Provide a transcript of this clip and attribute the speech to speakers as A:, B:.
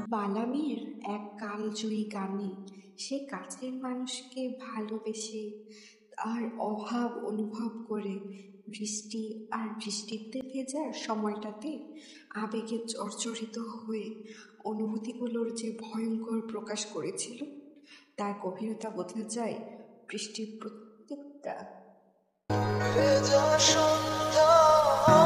A: বালামের এক কালজয়ী গানে সে কাছের মানুষকে ভালোবেসে আর অভাব অনুভব করে বৃষ্টি আর বৃষ্টিতে ভেজার সময়টাতে আবেগে জর্জরিত হয়ে অনুভূতিগুলোর যে ভয়ঙ্কর প্রকাশ করেছিল তার গভীরতা বোঝা যায় বৃষ্টির প্রত্যেকটা
B: ভেজা সন্ধ্যা